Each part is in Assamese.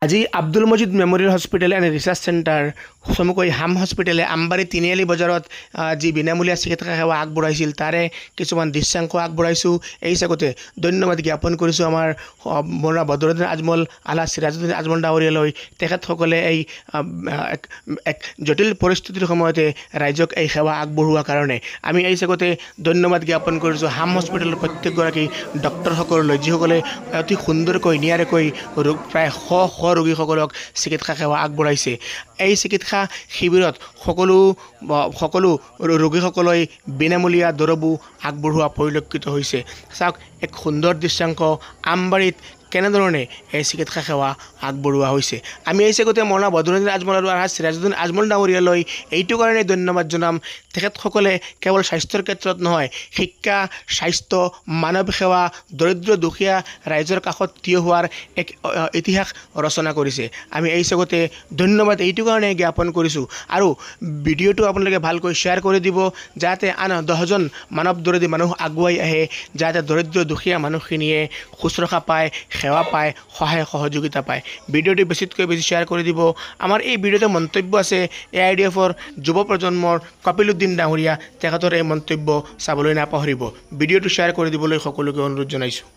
আজি Abdul Majid memorial hospital and research centre চমুকৈ হাম হস্পিটেলে আমবাৰী তিনিআলি বজাৰত যি বিনামূলীয়া চিকিৎসা সেৱা আগবঢ়াইছিল তাৰে কিছুমান দৃশ্যাংশ আগবঢ়াইছোঁ। এই চাগতে ধন্যবাদ জ্ঞাপন কৰিছোঁ আমাৰ মৌলানা বদৰুদ্দিন আজমল আলা চিৰাজুদ্দিন আজমল ডাঙৰীয়ালৈ। তেখেতসকলে এই এক জটিল পৰিস্থিতিৰ সময়তে ৰাইজক এই সেৱা আগবঢ়োৱাৰ কাৰণে আমি এই চাগতে ধন্যবাদ জ্ঞাপন কৰিছোঁ হাম হস্পিটেলৰ প্ৰত্যেকগৰাকী ডক্টৰসকললৈ, যিসকলে অতি সুন্দৰকৈ নিয়াৰিকৈ প্ৰায় শ ৰোগীসকলক চিকিৎসা সেৱা আগবঢ়াইছে। এই চিকিৎসা শিবিৰত সকলো ৰোগীসকললৈ বিনামূলীয়া দৰৱো আগবঢ়োৱা পৰিলক্ষিত হৈছে। চাওক, এক সুন্দৰ দৃশ্যাংশ আমবাৰীত কেনেধৰণে এই চিকিৎসা সেৱা আগবঢ়োৱা হৈছে। আমি এই চাগতে মৌলানা বদৰুদ্দিন আজমল আৰু আলহাজ চিৰাজুদ্দিন আজমল ডাঙৰীয়ালৈ এইটো কাৰণে ধন্যবাদ জনাম, তেখেতসকলে কেৱল স্বাস্থ্যৰ ক্ষেত্ৰত নহয়, শিক্ষা, স্বাস্থ্য, মানৱ সেৱা, দৰিদ্ৰ দুখীয়া ৰাইজৰ কাষত থিয় হোৱাৰ এক ইতিহাস ৰচনা কৰিছে। আমি এই চাগতে ধন্যবাদ এইটো কাৰণে জ্ঞাপন কৰিছোঁ। আৰু ভিডিঅ'টো আপোনালোকে ভালকৈ শ্বেয়াৰ কৰি দিব, যাতে আন 10জন মানৱ দৰদী মানুহ আগুৱাই আহে, যাতে দৰিদ্ৰ দুখীয়া মানুহখিনিয়ে শুশ্ৰূষা পায়, সেৱা পায়, সহায় সহযোগিতা পায়। ভিডিঅ'টো বেছিতকৈ বেছি শ্বেয়াৰ কৰি দিব। আমাৰ এই ভিডিঅ'তে মন্তব্য আছে AIDFৰ যুৱ প্ৰজন্মৰ কপিলউদ্দিন ডাঙৰীয়া, তেখেতৰ এই মন্তব্য চাবলৈ নাপাহৰিব। ভিডিঅ'টো শ্বেয়াৰ কৰি দিবলৈ সকলোকে অনুৰোধ জনাইছোঁ।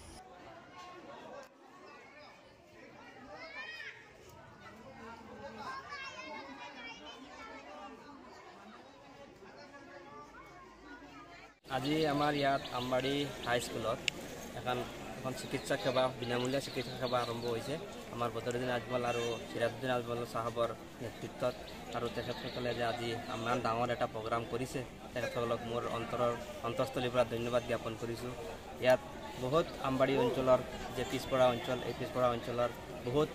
আজি আমাৰ ইয়াত আমবাৰী হাইস্কুলত এখন চিকিৎসা সেৱা, বিনামূলীয়া চিকিৎসা সেৱা আৰম্ভ হৈছে আমাৰ বদৰুদ্দিন আজমল আৰু চিৰাজুদ্দিন আজমল চাহাবৰ নেতৃত্বত। আৰু তেখেতসকলে যে আজি ইমান ডাঙৰ এটা প্ৰগ্ৰাম কৰিছে, তেখেতসকলক মোৰ অন্তৰস্থলীৰ পৰা ধন্যবাদ জ্ঞাপন কৰিছোঁ। ইয়াত বহুত আমবাৰী অঞ্চলৰ যে পিছপৰা অঞ্চল, এই পিছপৰা অঞ্চলৰ বহুত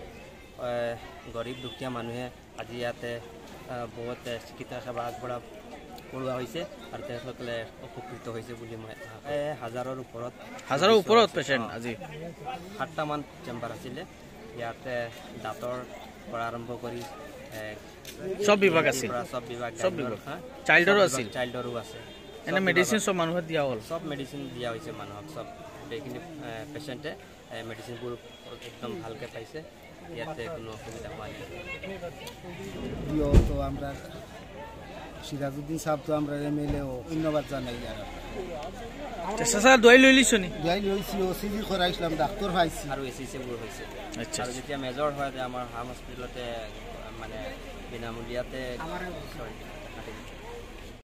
গৰীব দুখীয়া মানুহে আজি ইয়াতে বহুত চিকিৎসা সেৱা কৰোৱা হৈছে আৰু তেখেতসকলে উপকৃত হৈছে বুলি মই হাজাৰৰ ওপৰত পেচেণ্ট আজি 7টামান চেম্বাৰ আছিলে। ইয়াতে দাঁতৰ পৰা আৰম্ভ কৰি সব বিভাগ আছে, চাইল্ডৰো আছে। এনে মেডিচিন সব মানুহক দিয়া হ'ল, সব মেডিচিন দিয়া হৈছে মানুহক। সব এইখিনি পেচেণ্টে মেডিচিনবোৰ একদম ভালকৈ পাইছে, ইয়াতে কোনো অসুবিধা হোৱা নাই। তো আমরা সিরাজউদ্দিন সাহেব তো আমরা MLA ধন্যবাদ জানাই। দোয়াই লৈ লিছো নি? দোয়াই লইছি, OCG করাইছিলাম, ডাক্তার পাইছি আৰু ACC-বোৰ হৈছে। আৰু যেতিয়া মেজৰ হয় আমাৰ হাম হস্পিটেলতে মানে বিনামূলীয়াতে